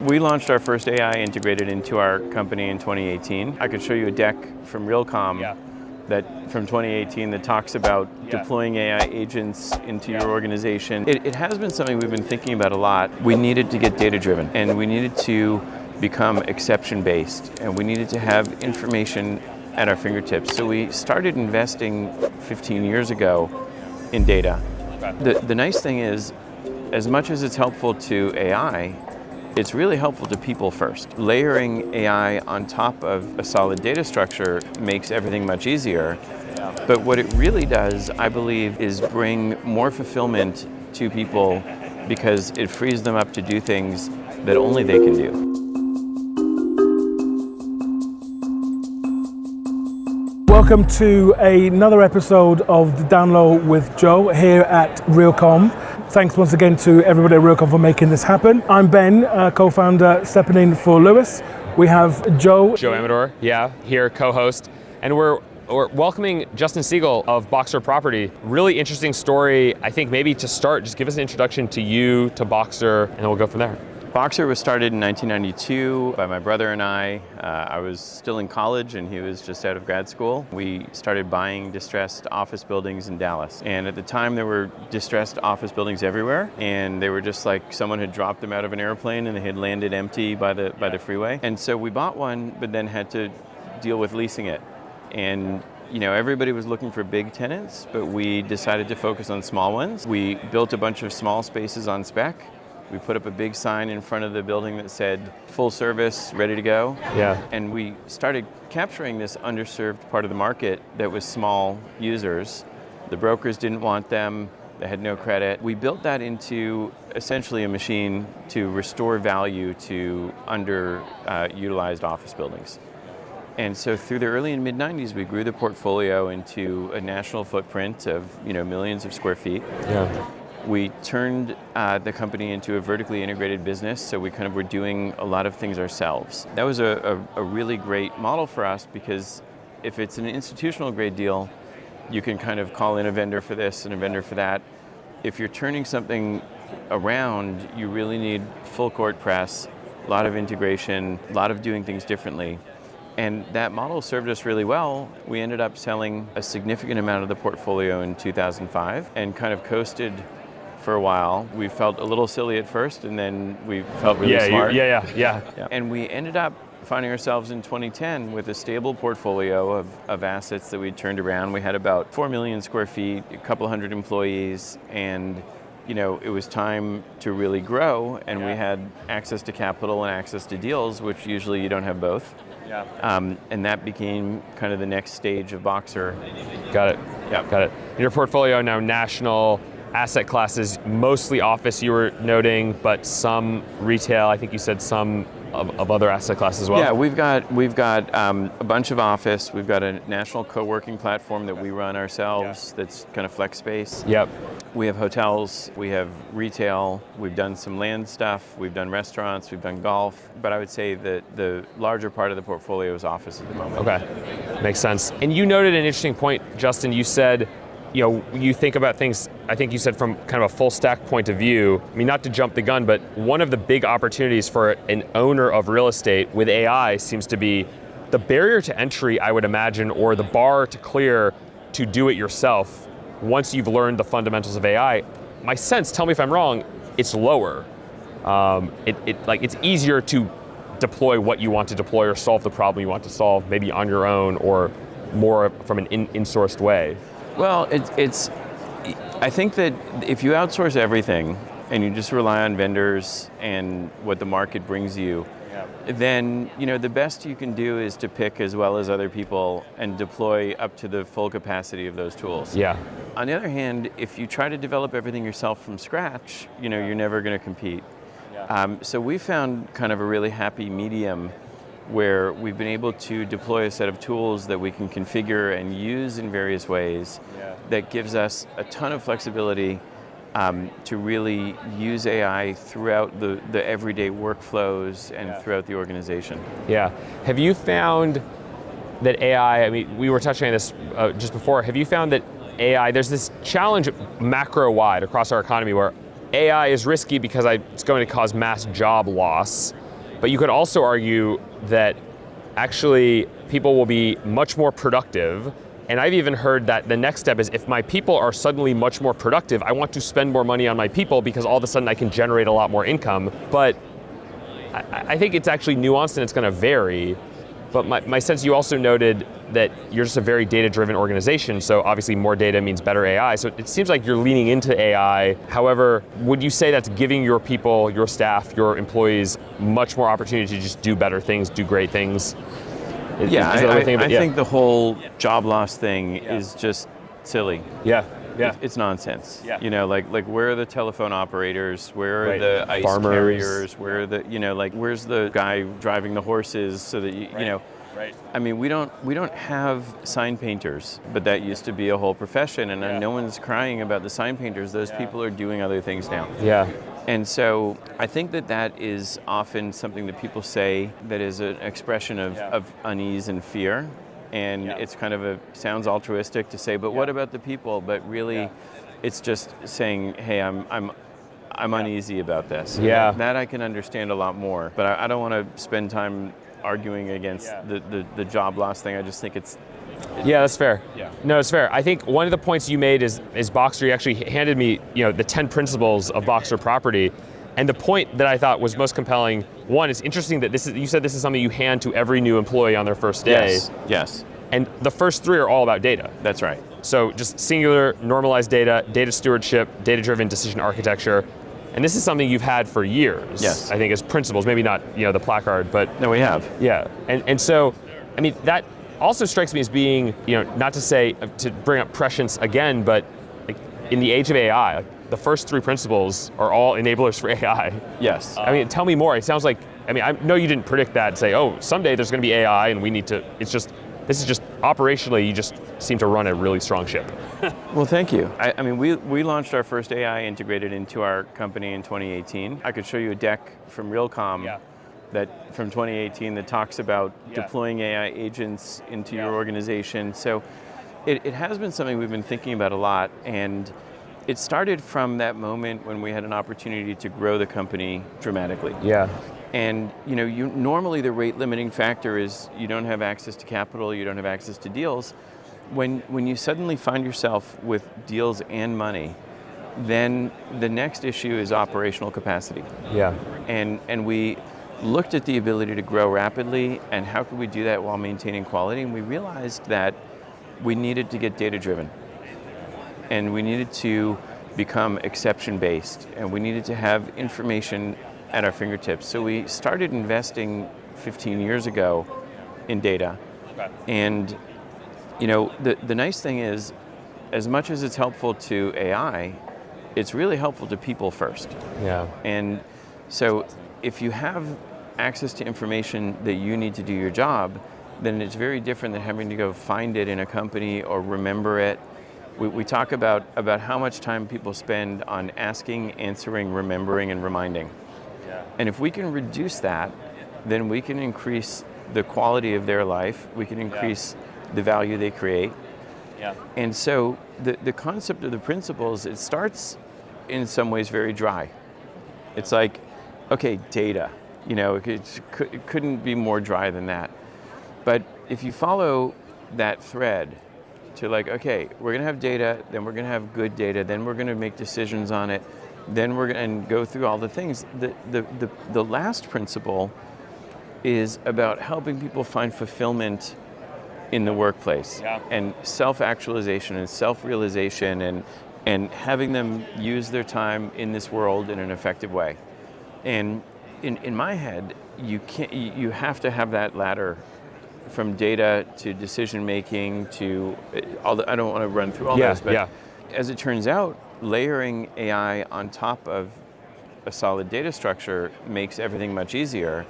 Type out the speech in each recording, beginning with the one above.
We launched our first AI integrated into our company in 2018. I could show you a deck from Realcomm that from 2018 that talks about deploying AI agents into your organization. It has been something we've been thinking about a lot. We needed to get data-driven, and we needed to become exception-based, and we needed to have information at our fingertips. So we started investing 15 years ago in data. The nice thing is, as much as it's helpful to AI, it's really helpful to people first. Layering AI on top of a solid data structure makes everything much easier. But what it really does, I believe, is bring more fulfillment to people because it frees them up to do things that only they can do. Welcome to another episode of The Download with Joe here at Realcomm. Thanks once again to everybody at Realcomm for making this happen. I'm Ben, co-founder, stepping in for Lewis. We have Joe. Joe Aamidor, here, co-host. And we're welcoming Justin Segal of Boxer Property. Really interesting story. I think maybe to start, just give us an introduction to you, to Boxer, and then we'll go from there. Boxer was started in 1992 by my brother and I. I was still in college and he was just out of grad school. We started buying distressed office buildings in Dallas. And at the time there were distressed office buildings everywhere, and they were just like someone had dropped them out of an airplane and they had landed empty by the freeway. And so we bought one, but then had to deal with leasing it. And everybody was looking for big tenants, but we decided to focus on small ones. We built a bunch of small spaces on spec. We put up a big sign in front of the building that said, full service, ready to go. And we started capturing this underserved part of the market that was small users. The brokers didn't want them, they had no credit. We built that into essentially a machine to restore value to underutilized office buildings. And so through the early and mid-90s, we grew the portfolio into a national footprint of millions of square feet. We turned the company into a vertically integrated business, so we kind of were doing a lot of things ourselves. That was a really great model for us because if it's an institutional grade deal, you can kind of call in a vendor for this and a vendor for that. If you're turning something around, you really need full court press, a lot of integration, a lot of doing things differently. And that model served us really well. We ended up selling a significant amount of the portfolio in 2005 and kind of coasted for a while. We felt a little silly at first, and then we felt really smart. And we ended up finding ourselves in 2010 with a stable portfolio of assets that we'd turned around. We had about 4 million square feet, a couple hundred employees, and it was time to really grow, and we had access to capital and access to deals, which usually you don't have both. And that became kind of the next stage of Boxer. Got it. Got it. Your portfolio now national, asset classes, mostly office you were noting, but some retail, I think you said some of other asset classes as well. Yeah, we've got a bunch of office. We've got a national co-working platform that we run ourselves that's kind of flex space. We have hotels, we have retail, we've done some land stuff, we've done restaurants, we've done golf, but I would say that the larger part of the portfolio is office at the moment. Okay, makes sense. And you noted an interesting point, Justin. You said, you think about things, I think you said from kind of a full stack point of view. I mean, not to jump the gun, but one of the big opportunities for an owner of real estate with AI seems to be the barrier to entry, I would imagine, or the bar to clear to do it yourself. Once you've learned the fundamentals of AI, my sense, tell me if I'm wrong, it's lower. It's easier to deploy what you want to deploy or solve the problem you want to solve, maybe on your own or more from an in-sourced way. Well, I think that if you outsource everything and you just rely on vendors and what the market brings you, then the best you can do is to pick as well as other people and deploy up to the full capacity of those tools. On the other hand, if you try to develop everything yourself from scratch, you're never going to compete. So we found kind of a really happy medium where we've been able to deploy a set of tools that we can configure and use in various ways that gives us a ton of flexibility to really use AI throughout the everyday workflows and throughout the organization. Have you found that AI, I mean, we were touching on this just before, have you found that AI, there's this challenge macro-wide across our economy where AI is risky because it's going to cause mass job loss. But you could also argue that actually people will be much more productive. And I've even heard that the next step is if my people are suddenly much more productive, I want to spend more money on my people because all of a sudden I can generate a lot more income. But I think it's actually nuanced and it's going to vary. But my sense, you also noted that you're just a very data-driven organization, so obviously more data means better AI. So it seems like you're leaning into AI. However, would you say that's giving your people, your staff, your employees much more opportunity to just do better things, do great things? Yeah, I think the whole job loss thing is just silly. Yeah. Yeah. It's nonsense. Yeah. You know, like where are the telephone operators? Where are the ice farmers, carriers? Where are the, you know, like where's the guy driving the horses so that you know. Right. I mean, we don't have sign painters, but that used to be a whole profession, and no one's crying about the sign painters. Those people are doing other things now. Yeah. And so I think that is often something that people say that is an expression of unease and fear. And it's kind of sounds altruistic to say, but what about the people? But really, it's just saying, hey, I'm uneasy about this. Yeah. That I can understand a lot more. But I don't want to spend time arguing against the job loss thing. I just think it's yeah, that's fair. Yeah. No, it's fair. I think one of the points you made is Boxer. You actually handed me, the 10 principles of Boxer property. And the point that I thought was most compelling, one, it's interesting that you said this is something you hand to every new employee on their first day. Yes. And the first 3 are all about data. That's right. So just singular, normalized data, data stewardship, data-driven decision architecture. And this is something you've had for years. Yes. I think as principles, maybe not, the placard, but. No, we have. Yeah. And so, I mean, that also strikes me as being, not to say, to bring up prescience again, but like in the age of AI, the first 3 principles are all enablers for AI. Yes. I mean, tell me more. It sounds like, I know you didn't predict that and say, oh, someday there's going to be AI and we need to, this is just operationally, you just seem to run a really strong ship. Well, thank you. I mean, we launched our first AI integrated into our company in 2018. I could show you a deck from Realcomm that from 2018 that talks about deploying AI agents into your organization. So it has been something we've been thinking about a lot, and it started from that moment when we had an opportunity to grow the company dramatically. Yeah. And normally the rate limiting factor is you don't have access to capital, you don't have access to deals. When you suddenly find yourself with deals and money, then the next issue is operational capacity. Yeah. And we looked at the ability to grow rapidly and how could we do that while maintaining quality, and we realized that we needed to get data driven. And we needed to become exception-based, and we needed to have information at our fingertips. So we started investing 15 years ago in data. Okay. And the nice thing is, as much as it's helpful to AI, it's really helpful to people first. Yeah. And so if you have access to information that you need to do your job, then it's very different than having to go find it in a company or remember it. We talk about how much time people spend on asking, answering, remembering, and reminding. Yeah. And if we can reduce that, then we can increase the quality of their life, we can increase the value they create. Yeah. And so the concept of the principles, it starts in some ways very dry. It's like, okay, data, it couldn't be more dry than that. But if you follow that thread, to like, okay, we're going to have data, then we're going to have good data, then we're going to make decisions on it, then we're going to go through all the things. The last principle is about helping people find fulfillment in the workplace, and self-actualization and self-realization, and having them use their time in this world in an effective way. And in my head, you have to have that ladder from data to decision making to I don't want to run through all those, but as it turns out, layering AI on top of a solid data structure makes everything much easier.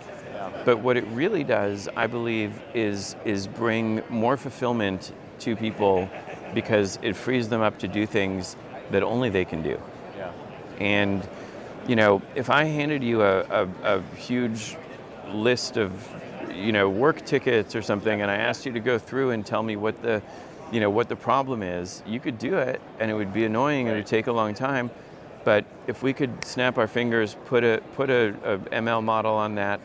But what it really does, I believe, is bring more fulfillment to people because it frees them up to do things that only they can do. Yeah. And if I handed you a huge list of work tickets or something, and I asked you to go through and tell me what the problem is, you could do it, and it would be annoying, and it would take a long time. But if we could snap our fingers, put a ML model on that,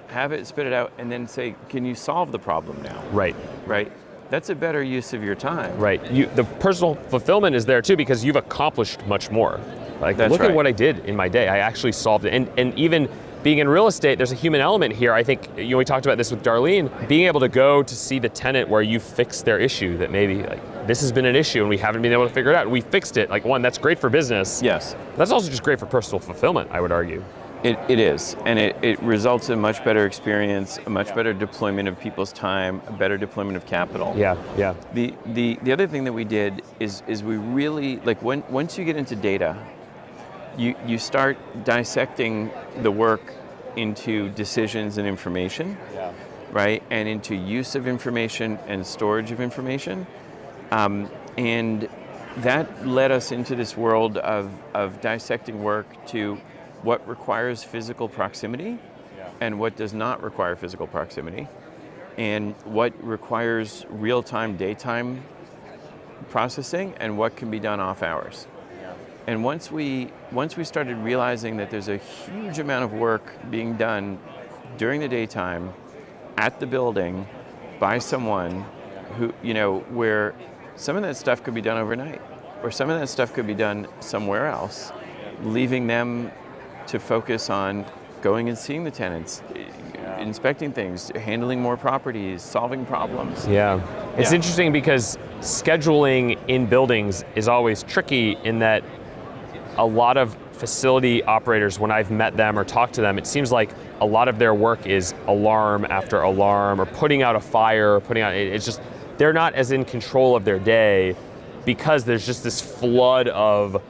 have it spit it out, and then say, can you solve the problem now? Right. Right? That's a better use of your time. Right. The personal fulfillment is there too because you've accomplished much more. Like, That's look right. at what I did in my day. I actually solved it. And even being in real estate, there's a human element here. I think, we talked about this with Darlene, being able to go to see the tenant where you fixed their issue, that maybe like this has been an issue and we haven't been able to figure it out, and we fixed it. Like, one, that's great for business. Yes. That's also just great for personal fulfillment, I would argue. It is, and it results in a much better experience, a much better deployment of people's time, a better deployment of capital. Yeah. The other thing that we did is we really, like, once you get into data, you start dissecting the work into decisions and information, right, and into use of information and storage of information, and that led us into this world of dissecting work to what requires physical proximity and what does not require physical proximity, and what requires real-time, daytime processing, and what can be done off hours. And once we started realizing that there's a huge amount of work being done during the daytime at the building by someone who, where some of that stuff could be done overnight, or some of that stuff could be done somewhere else, leaving them to focus on going and seeing the tenants, inspecting things, handling more properties, solving problems. Yeah. It's interesting because scheduling in buildings is always tricky in that a lot of facility operators, when I've met them or talked to them, it seems like a lot of their work is alarm after alarm or putting out a fire, it's just, they're not as in control of their day because there's just this flood of,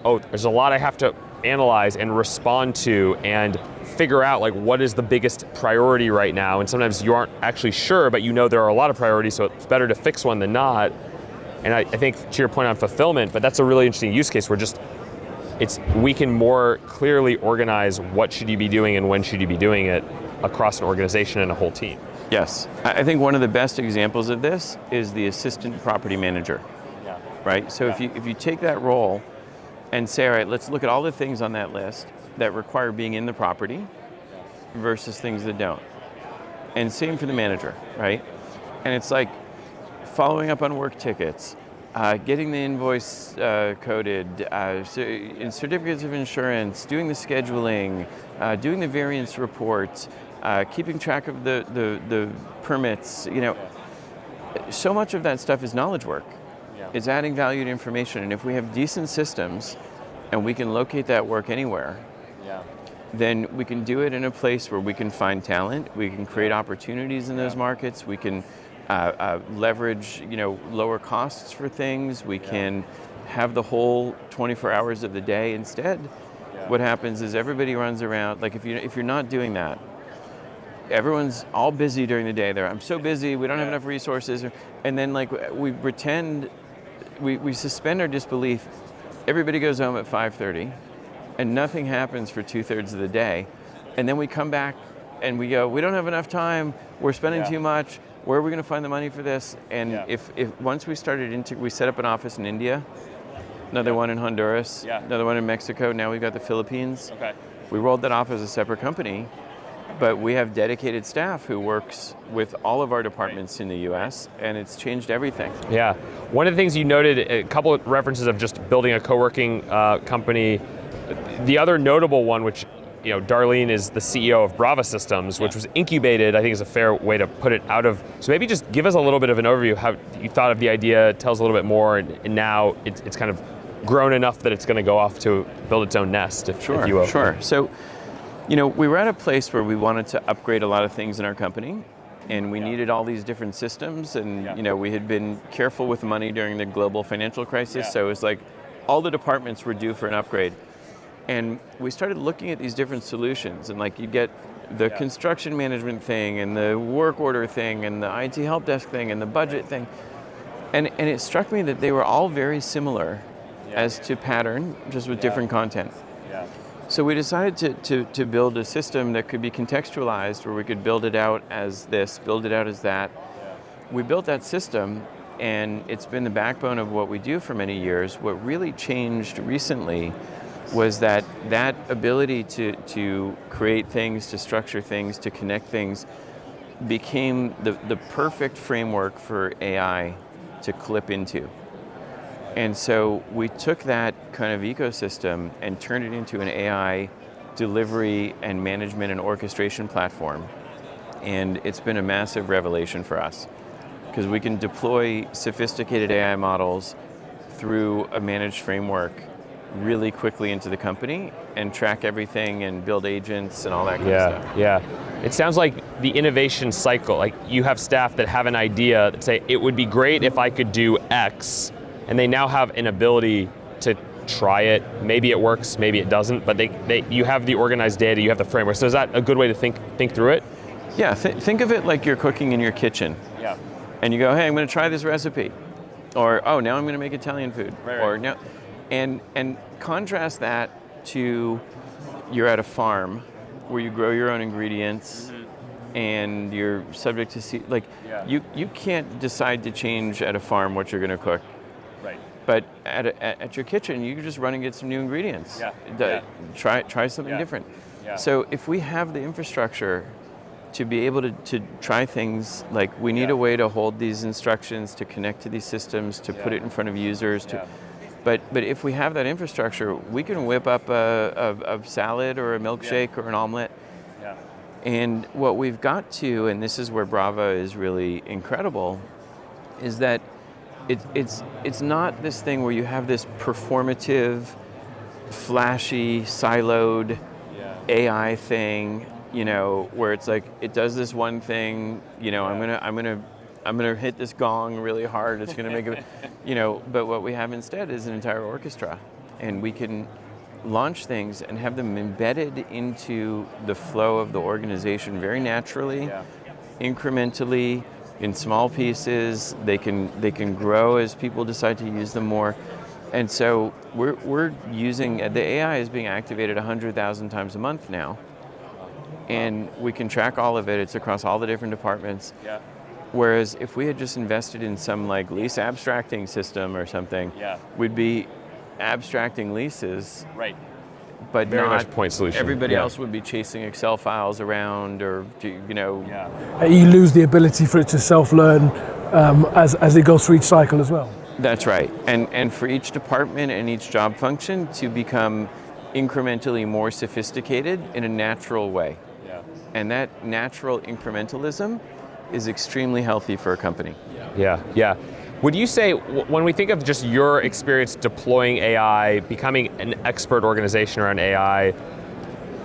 there's a lot I have to analyze and respond to and figure out like what is the biggest priority right now, and sometimes you aren't actually sure, but there are a lot of priorities, so it's better to fix one than not. And I think to your point on fulfillment, but that's a really interesting use case where we can more clearly organize what should you be doing and when should you be doing it across an organization and a whole team. Yes, I think one of the best examples of this is the assistant property manager, right? So if you take that role and say, all right, let's look at all the things on that list that require being in the property versus things that don't. And same for the manager, right? And it's like following up on work tickets, getting the invoice coded, in certificates of insurance, doing the scheduling, doing the variance reports, keeping track of the permits. So much of that stuff is knowledge work. It's adding value to information, and if we have decent systems and we can locate that work anywhere, then we can do it in a place where we can find talent, we can create opportunities in those markets, we can leverage lower costs for things, we can have the whole 24 hours of the day. Instead, what happens is everybody runs around, like if you're not doing that, everyone's all busy during the day. I'm so busy, we don't have enough resources, and then like we pretend, we suspend our disbelief. Everybody goes home at 5:30, and nothing happens for 2/3 of the day. And then we come back and we go, we don't have enough time, we're spending too much, where are we going to find the money for this? And if once we we set up an office in India, another one in Honduras, another one in Mexico, now we've got the Philippines. Okay. We rolled that off as a separate company, but we have dedicated staff who works with all of our departments in the US, and it's changed everything. Yeah. One of the things you noted, a couple of references of just building a co-working company. The other notable one, which Darlene is the CEO of Brava Systems, which was incubated, I think is a fair way to put it, so maybe just give us a little bit of an overview of how you thought of the idea, tell us a little bit more, and now it's kind of grown enough that it's going to go off to build its own nest, if you will. Sure. So, we were at a place where we wanted to upgrade a lot of things in our company, and we needed all these different systems, and we had been careful with money during the global financial crisis, so it was like all the departments were due for an upgrade. And we started looking at these different solutions, and like you get the construction management thing, and the work order thing, and the IT help desk thing, and the budget thing. And it struck me that they were all very similar as to pattern, just with different content. So we decided to build a system that could be contextualized, where we could build it out as this, build it out as that. We built that system, and it's been the backbone of what we do for many years. What really changed recently was that ability to create things, to structure things, to connect things became the perfect framework for AI to clip into. And so we took that kind of ecosystem and turned it into an AI delivery and management and orchestration platform. And it's been a massive revelation for us because we can deploy sophisticated AI models through a managed framework really quickly into the company and track everything and build agents and all that kind of stuff. Yeah. It sounds like the innovation cycle, like you have staff that have an idea that say, it would be great if I could do X, and they now have an ability to try it. Maybe it works, maybe it doesn't, but you have the organized data, you have the framework. So is that a good way to think through it? Yeah, think of it like you're cooking in your kitchen. Yeah. And you go, hey, I'm going to try this recipe. Or, oh, now I'm going to make Italian food. Right. Or now, and contrast that to you're at a farm where you grow your own ingredients and you're subject to you can't decide to change at a farm what you're going to cook. Right. But at your kitchen, you can just run and get some new ingredients. Try something different. Yeah. So if we have the infrastructure to be able to try things, like we need a way to hold these instructions, to connect to these systems, to put it in front of users. But if we have that infrastructure, we can whip up a salad or a milkshake or an omelet. Yeah. And what we've got to, and this is where Brava is really incredible, is that it's not this thing where you have this performative, flashy, siloed AI thing, where it's like it does this one thing, I'm gonna hit this gong really hard. It's gonna make it, But what we have instead is an entire orchestra, and we can launch things and have them embedded into the flow of the organization very naturally, incrementally, in small pieces. They can grow as people decide to use them more. And so we're using the AI is being activated 100,000 times a month now, and we can track all of it. It's across all the different departments. Yeah. Whereas if we had just invested in some like lease abstracting system or something, we'd be abstracting leases, right? But very not much point solution. Everybody else would be chasing Excel files around, or You lose the ability for it to self-learn as it goes through each cycle as well. That's right, and for each department and each job function to become incrementally more sophisticated in a natural way. And that natural incrementalism is extremely healthy for a company. Yeah. Would you say, when we think of just your experience deploying AI, becoming an expert organization around AI,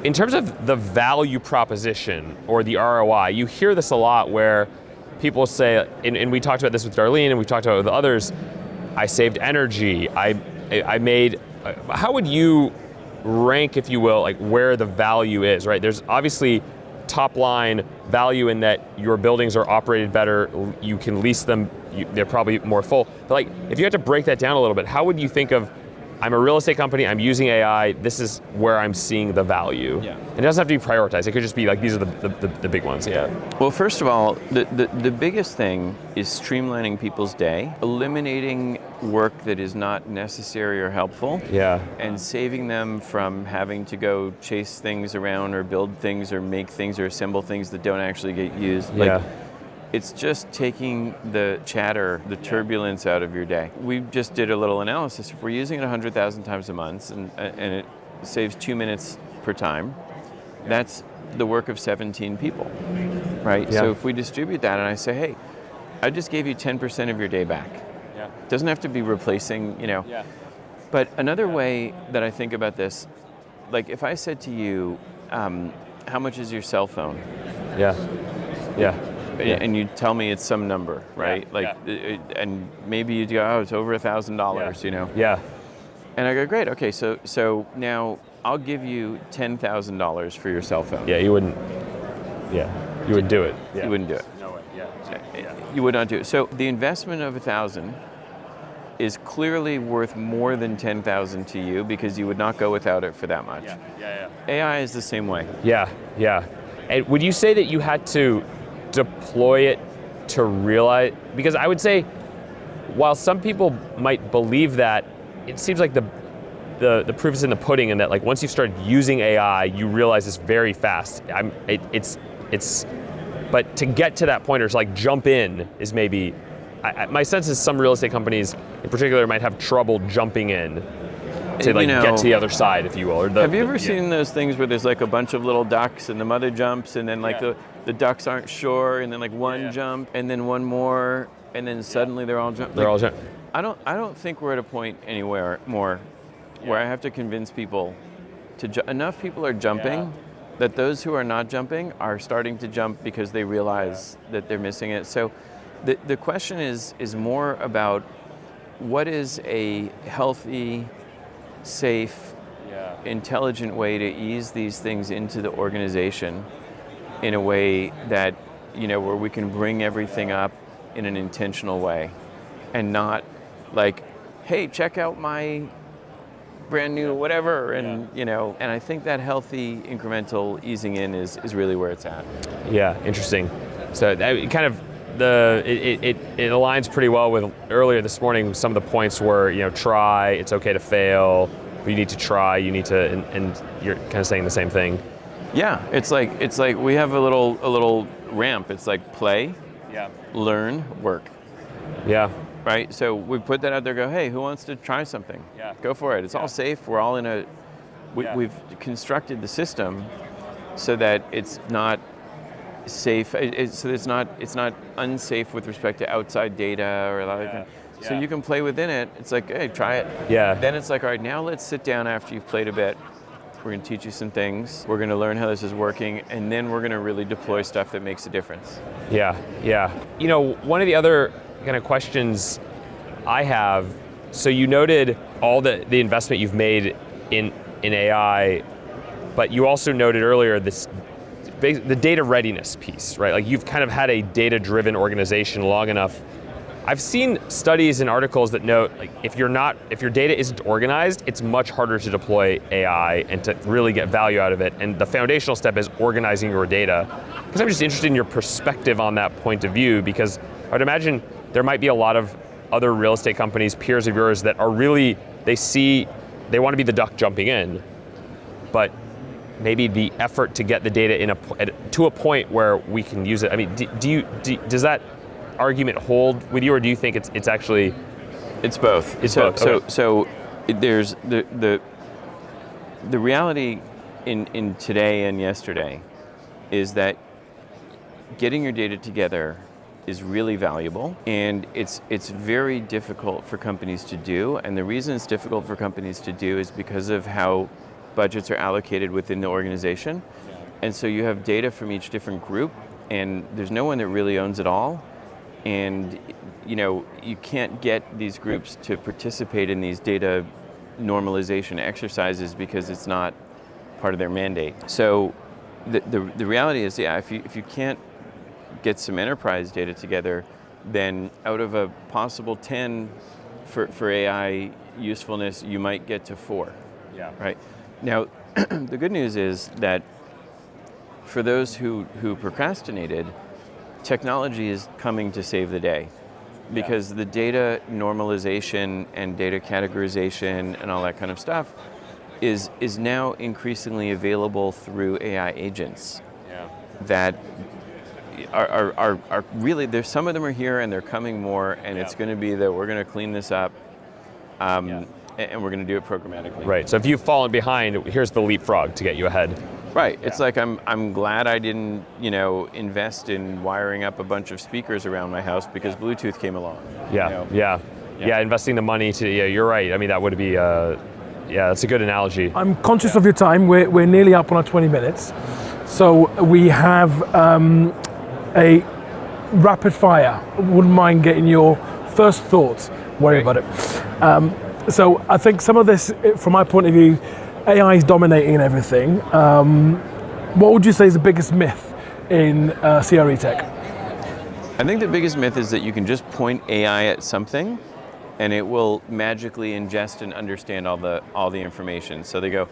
in terms of the value proposition or the ROI, you hear this a lot where people say, and we talked about this with Darlene and we've talked about it with others, I saved energy, I made, how would you rank, if you will, like where the value is, right? There's obviously top line value in that your buildings are operated better, you can lease them, they're probably more full. But like, if you had to break that down a little bit, how would you think of, I'm a real estate company, I'm using AI, this is where I'm seeing the value. And it doesn't have to be prioritized, it could just be like, these are the big ones. Well, first of all, the biggest thing is streamlining people's day, eliminating work that is not necessary or helpful, and saving them from having to go chase things around or build things or make things or assemble things that don't actually get used. It's just taking the chatter, the turbulence out of your day. We just did a little analysis. If we're using it 100,000 times a month and it saves 2 minutes per time, that's the work of 17 people, right? So if we distribute that and I say, hey, I just gave you 10% of your day back. It doesn't have to be replacing, But another way that I think about this, like if I said to you, how much is your cell phone? And you tell me it's some number, right? And maybe you go, oh, it's over $1,000, And I go, great, okay, so now I'll give you $10,000 for your cell phone. You wouldn't do it. You wouldn't do it. No way, You would not do it. So the investment of $1,000 is clearly worth more than $10,000 to you because you would not go without it for that much. AI is the same way. And would you say that you had to deploy it to realize, because I would say, while some people might believe that, it seems like the proof is in the pudding, and that like once you start using AI, you realize it's very fast. But to get to that point, or to like jump in, is maybe. My sense is some real estate companies, in particular, might have trouble jumping in to like get to the other side, if you will. Have you ever seen those things where there's like a bunch of little ducks and the mother jumps, and then like the ducks aren't sure, and then like one jump, and then one more, and then suddenly they're all jumping. They're all jumping. I don't think we're at a point anywhere more where I have to convince people to enough people are jumping that those who are not jumping are starting to jump because they realize that they're missing it. So the question is more about what is a healthy, safe, intelligent way to ease these things into the organization in a way that, where we can bring everything up in an intentional way and not like, hey, check out my brand new whatever, and and I think that healthy incremental easing in is really where it's at. Yeah, interesting. So that kind of it aligns pretty well with earlier this morning. Some of the points were try, it's okay to fail, but you need to try, you need to, and you're kind of saying the same thing. Yeah, it's like we have a little ramp. It's like play, learn, work. Yeah. Right, so we put that out there. Go, hey, who wants to try something? Yeah. Go for it. It's all safe. We're all in a. We've constructed the system so that it's not safe. So it's not unsafe with respect to outside data or a lot of things. So you can play within it. It's like, hey, try it. Yeah. Then it's like, all right, now let's sit down after you've played a bit. We're going to teach you some things. We're going to learn how this is working, and then we're going to really deploy stuff that makes a difference. Yeah. One of the other kind of questions I have, so you noted all the investment you've made in AI, but you also noted earlier the data readiness piece, right? Like you've kind of had a data-driven organization long enough. I've seen studies and articles that note like if your data isn't organized, it's much harder to deploy AI and to really get value out of it. And the foundational step is organizing your data. Because I'm just interested in your perspective on that point of view, because I would imagine there might be a lot of other real estate companies, peers of yours, that are really, they want to be the duck jumping in, but maybe the effort to get the data to a point where we can use it. I mean, does that argument hold with you, or do you think it's actually? It's both. It's both. Okay. So there's the reality in today and yesterday is that getting your data together is really valuable, and it's very difficult for companies to do. And the reason it's difficult for companies to do is because of how budgets are allocated within the organization. And so you have data from each different group, and there's no one that really owns it all. And you can't get these groups to participate in these data normalization exercises because it's not part of their mandate. So the reality is, if you can't get some enterprise data together, then out of a possible 10 for AI usefulness, you might get to 4. Yeah. Right. Now, the good news is that for those who procrastinated, technology is coming to save the day, because the data normalization and data categorization and all that kind of stuff is now increasingly available through AI agents that are really, there's some of them are here and they're coming more, and it's going to be that we're going to clean this up and we're going to do it programmatically. Right. So if you've fallen behind, here's the leapfrog to get you ahead. Right. It's like I'm glad I didn't, invest in wiring up a bunch of speakers around my house because Bluetooth came along. Yeah. Investing the money to, you're right. I mean, that would be, that's a good analogy. I'm conscious of your time. We're nearly up on our 20 minutes. So we have a rapid fire. Wouldn't mind getting your first thoughts. Worry about it. So I think some of this, from my point of view, AI is dominating everything. What would you say is the biggest myth in CRE tech? I think the biggest myth is that you can just point AI at something and it will magically ingest and understand all the information. So they go,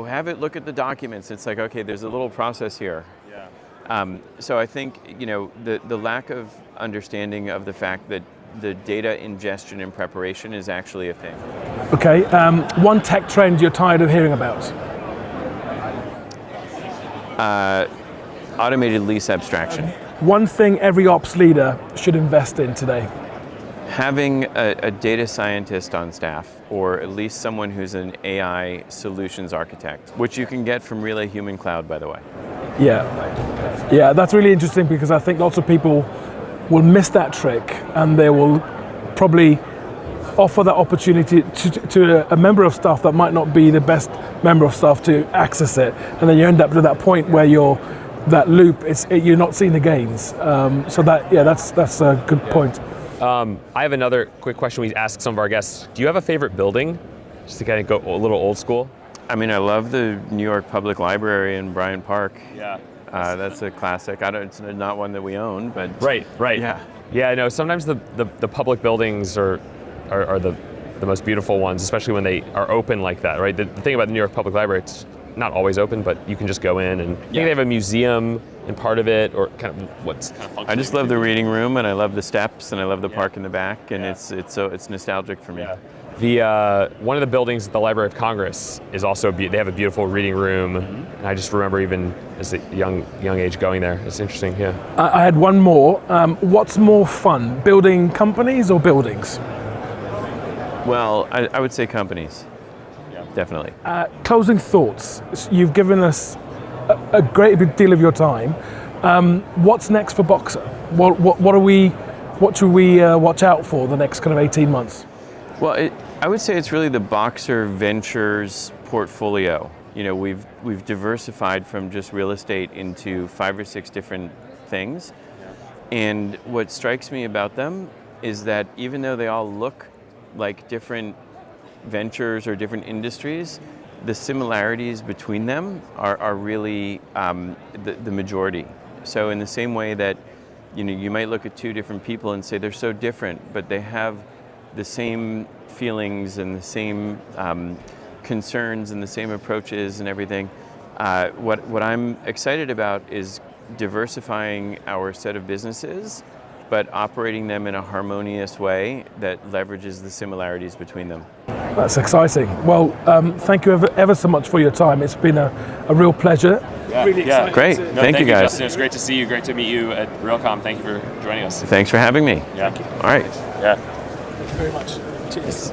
have it look at the documents. It's like, okay, there's a little process here. So I think the lack of understanding of the fact that the data ingestion and preparation is actually a thing. Okay, one tech trend you're tired of hearing about? Automated lease abstraction. One thing every ops leader should invest in today? Having a data scientist on staff, or at least someone who's an AI solutions architect, which you can get from Relay Human Cloud, by the way. Yeah, that's really interesting because I think lots of people will miss that trick and they will probably offer that opportunity to a member of staff that might not be the best member of staff to access it, and then you end up to that point where that loop, you're not seeing the gains. So that's a good point. I have another quick question we ask some of our guests. Do you have a favorite building? Just to kind of go a little old school. I mean, I love the New York Public Library in Bryant Park. Yeah. That's a classic. It's not one that we own, but right. Yeah. Yeah, I know. Sometimes the public buildings are the most beautiful ones, especially when they are open like that, right? The thing about the New York Public Library, it's not always open, but you can just go in and I think they have a museum in part of it, or kind of what's kind of functioning. I just love the reading room, and I love the steps, and I love the park in the back, and it's nostalgic for me. Yeah. The one of the buildings at the Library of Congress is also they have a beautiful reading room, and I just remember even as a young age going there. It's interesting. Yeah. I had one more. What's more fun, building companies or buildings? Well, I would say companies. Yeah. Definitely. Closing thoughts. You've given us a great big deal of your time. What's next for Boxer? What should we watch out for the next kind of 18 months? Well, I would say it's really the Boxer Ventures portfolio. You know, we've diversified from just real estate into 5 or 6 different things. And what strikes me about them is that even though they all look like different ventures or different industries, the similarities between them are really the majority. So in the same way that, you know, you might look at 2 different people and say they're so different, but they have the same feelings and the same concerns and the same approaches and everything. What I'm excited about is diversifying our set of businesses, but operating them in a harmonious way that leverages the similarities between them. That's exciting. Well, thank you ever so much for your time. It's been a real pleasure. Yeah, really exciting. Great. Thank you, guys. Justin. It's great to see you. Great to meet you at Realcomm. Thank you for joining us. Thanks for having me. Yeah. All right. Yeah. Thank you very much. Cheers.